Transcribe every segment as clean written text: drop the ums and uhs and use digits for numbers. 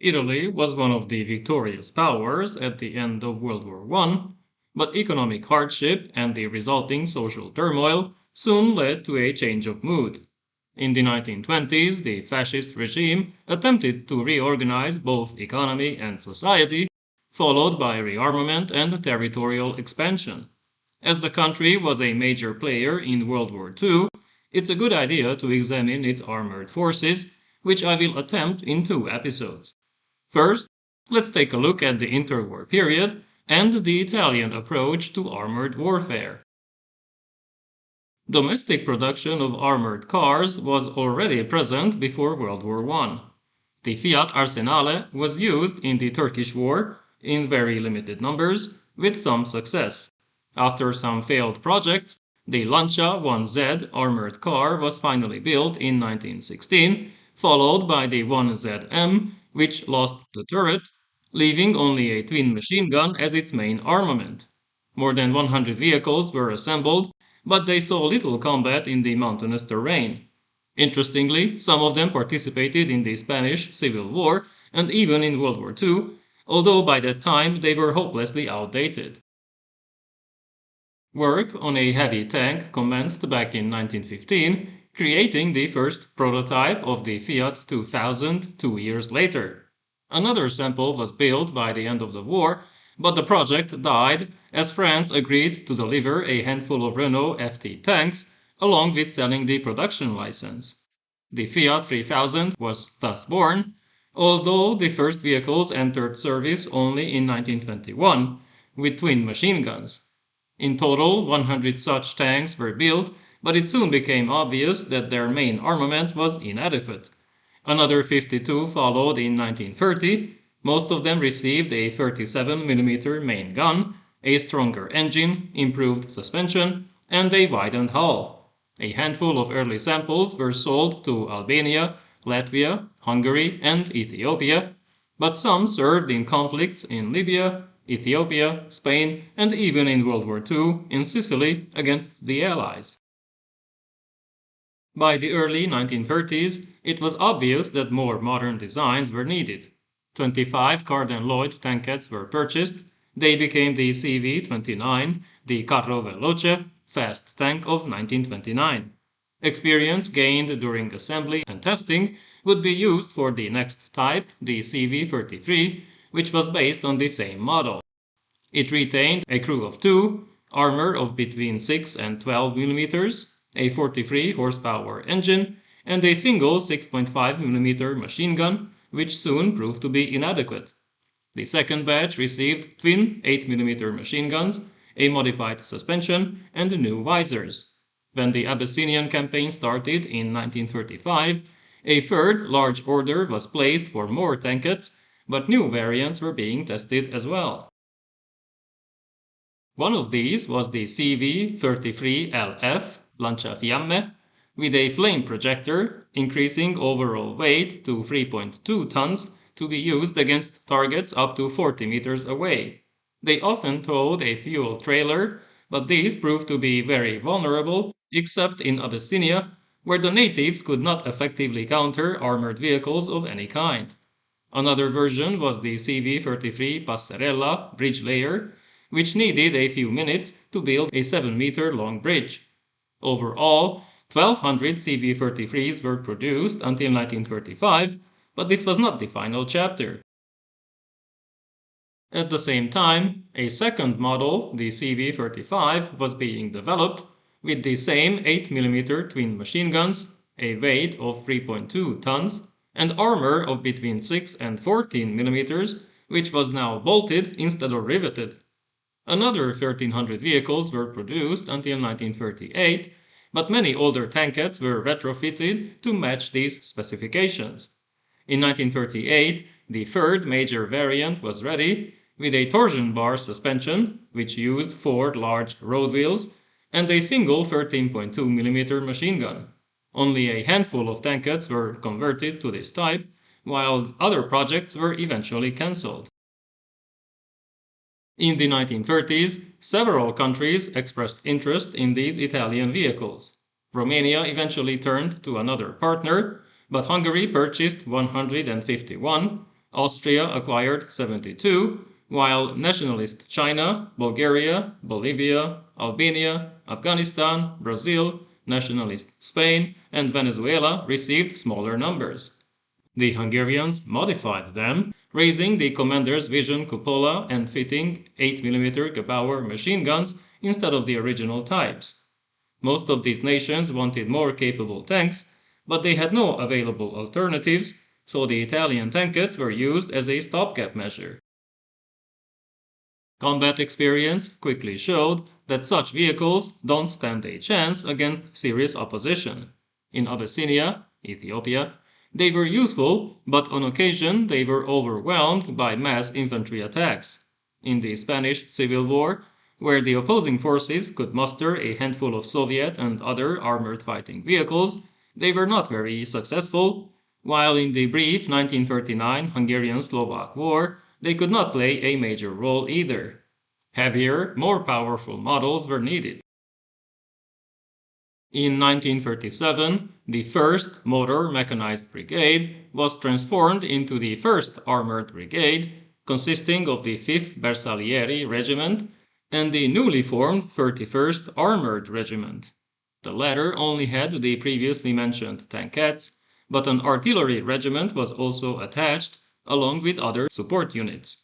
Italy was one of the victorious powers at the end of World War I, but economic hardship and the resulting social turmoil soon led to a change of mood. In the 1920s, the fascist regime attempted to reorganize both economy and society, followed by rearmament and territorial expansion. As the country was a major player in World War II, it's a good idea to examine its armored forces, which I will attempt in two episodes. First, let's take a look at the interwar period and the Italian approach to armored warfare. Domestic production of armored cars was already present before World War I. The Fiat Arsenale was used in the Turkish War in very limited numbers, with some success. After some failed projects, the Lancia 1Z armored car was finally built in 1916, followed by the 1ZM, which lost the turret, leaving only a twin machine gun as its main armament. More than 100 vehicles were assembled, but they saw little combat in the mountainous terrain. Interestingly, some of them participated in the Spanish Civil War and even in World War II, although by that time they were hopelessly outdated. Work on a heavy tank commenced back in 1915, creating the first prototype of the Fiat 2000 2 years later. Another sample was built by the end of the war, but the project died as France agreed to deliver a handful of Renault FT tanks, along with selling the production license. The Fiat 3000 was thus born, although the first vehicles entered service only in 1921, with twin machine guns. In total, 100 such tanks were built, but it soon became obvious that their main armament was inadequate. Another 52 followed in 1930. Most of them received a 37 mm main gun, a stronger engine, improved suspension, and a widened hull. A handful of early samples were sold to Albania, Latvia, Hungary, and Ethiopia, but some served in conflicts in Libya, Ethiopia, Spain, and even in World War II in Sicily against the Allies. By the early 1930s, it was obvious that more modern designs were needed. 25 Carden-Lloyd tankettes were purchased. They became the CV-29, the Carro Veloce, fast tank of 1929. Experience gained during assembly and testing would be used for the next type, the CV-33, which was based on the same model. It retained a crew of two, armor of between 6 and 12 millimeters, a 43 horsepower engine, and a single 6.5 millimeter machine gun, which soon proved to be inadequate. The second batch received twin 8 millimeter machine guns, a modified suspension, and new visors. When the Abyssinian campaign started in 1935, a third large order was placed for more tankettes, but new variants were being tested as well. One of these was the CV-33LF Lanciafiamme, with a flame projector, increasing overall weight to 3.2 tons to be used against targets up to 40 meters away. They often towed a fuel trailer, but these proved to be very vulnerable, except in Abyssinia, where the natives could not effectively counter armored vehicles of any kind. Another version was the CV-33 Passerella bridge layer, which needed a few minutes to build a 7-meter long bridge. Overall, 1,200 CV-33s were produced until 1935, but this was not the final chapter. At the same time, a second model, the CV-35, was being developed with the same 8 mm twin machine guns, a weight of 3.2 tons, and armor of between 6 and 14 millimeters, which was now bolted instead of riveted. Another 1,300 vehicles were produced until 1938, but many older tankettes were retrofitted to match these specifications. In 1938, the third major variant was ready, with a torsion bar suspension, which used four large road wheels, and a single 13.2 millimeter machine gun. Only a handful of tankettes were converted to this type, while other projects were eventually cancelled. In the 1930s, several countries expressed interest in these Italian vehicles. Romania eventually turned to another partner, but Hungary purchased 151, Austria acquired 72, while nationalist China, Bulgaria, Bolivia, Albania, Afghanistan, Brazil, nationalist Spain, and Venezuela received smaller numbers. The Hungarians modified them, raising the commander's vision cupola and fitting 8mm Gebauer machine guns instead of the original types. Most of these nations wanted more capable tanks, but they had no available alternatives, so the Italian tankettes were used as a stopgap measure. Combat experience quickly showed that such vehicles don't stand a chance against serious opposition. In Abyssinia, Ethiopia, they were useful, but on occasion they were overwhelmed by mass infantry attacks. In the Spanish Civil War, where the opposing forces could muster a handful of Soviet and other armored fighting vehicles, they were not very successful, while in the brief 1939 Hungarian-Slovak War, they could not play a major role either. Heavier, more powerful models were needed. In 1937, the 1st Motor Mechanized Brigade was transformed into the 1st Armored Brigade, consisting of the 5th Bersaglieri Regiment and the newly formed 31st Armored Regiment. The latter only had the previously mentioned tankettes, but an artillery regiment was also attached, along with other support units.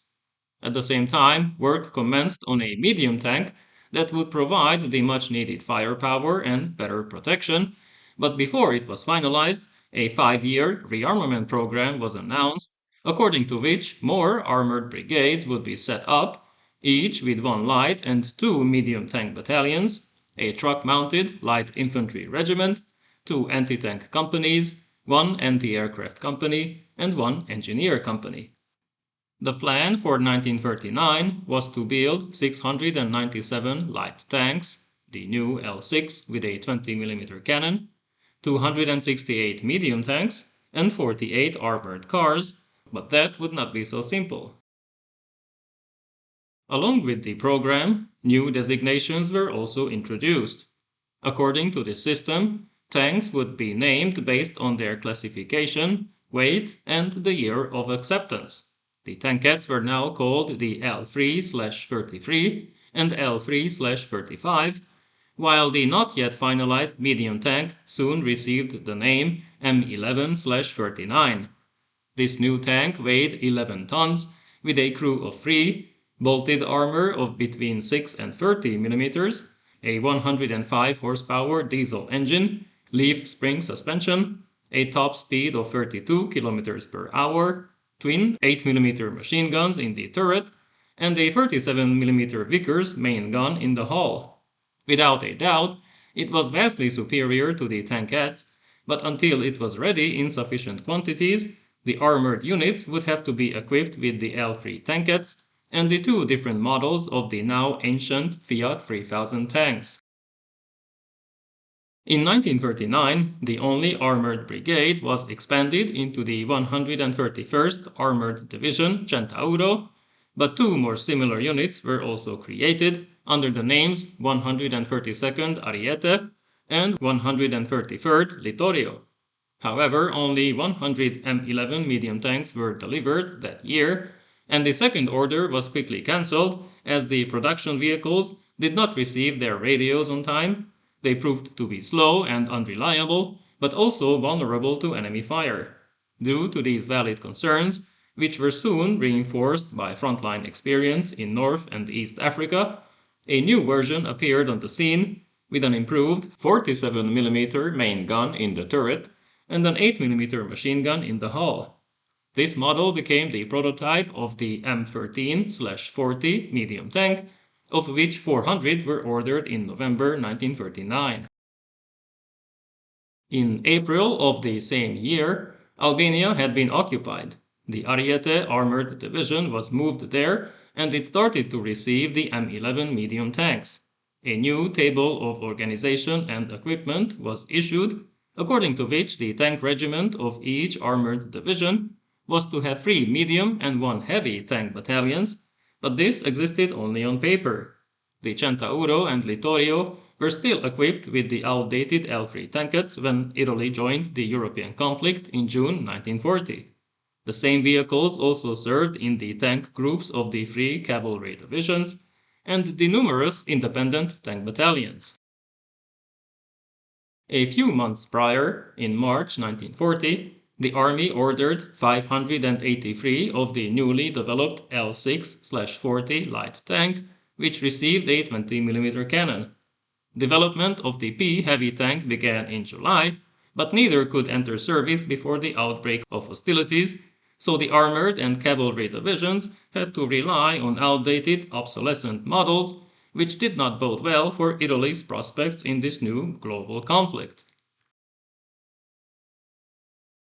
At the same time, work commenced on a medium tank that would provide the much needed firepower and better protection, but before it was finalized, a 5-year rearmament program was announced, according to which more armored brigades would be set up, each with 1 light and 2 medium tank battalions, a truck-mounted light infantry regiment, 2 anti-tank companies, 1 anti-aircraft company, and 1 engineer company. The plan for 1939 was to build 697 light tanks, the new L6 with a 20mm cannon, 268 medium tanks, and 48 armored cars, but that would not be so simple. Along with the program, new designations were also introduced. According to this system, tanks would be named based on their classification, weight, and the year of acceptance. The tankettes were now called the L3/33 and L3/35, while the not yet finalized medium tank soon received the name M11/39. This new tank weighed 11 tons, with a crew of 3, bolted armor of between 6 and 30 millimeters, a 105 horsepower diesel engine, leaf spring suspension, a top speed of 32 kilometers per hour, twin 8mm machine guns in the turret, and a 37mm Vickers main gun in the hull. Without a doubt, it was vastly superior to the tankettes, but until it was ready in sufficient quantities, the armored units would have to be equipped with the L3 tankettes and the 2 different models of the now ancient Fiat 3000 tanks. In 1939, the only armored brigade was expanded into the 131st Armored Division Centauro, but 2 more similar units were also created under the names 132nd Ariete and 133rd Littorio. However, only 100 M11 medium tanks were delivered that year, and the second order was quickly cancelled as the production vehicles did not receive their radios on time. They proved to be slow and unreliable, but also vulnerable to enemy fire. Due to these valid concerns, which were soon reinforced by frontline experience in North and East Africa, a new version appeared on the scene with an improved 47mm main gun in the turret and an 8mm machine gun in the hull. This model became the prototype of the M13/40 medium tank, of which 400 were ordered in November 1939. In April of the same year, Albania had been occupied. The Ariete Armored Division was moved there, and it started to receive the M11 medium tanks. A new table of organization and equipment was issued, according to which the tank regiment of each armored division was to have 3 medium and 1 heavy tank battalions, but this existed only on paper. The Centauro and Littorio were still equipped with the outdated L3 tankettes when Italy joined the European conflict in June 1940. The same vehicles also served in the tank groups of the Free Cavalry Divisions and the numerous independent tank battalions. A few months prior, in March 1940, the Army ordered 583 of the newly developed L6/40 light tank, which received a 20mm cannon. Development of the P heavy tank began in July, but neither could enter service before the outbreak of hostilities, so the armored and cavalry divisions had to rely on outdated, obsolescent models, which did not bode well for Italy's prospects in this new global conflict.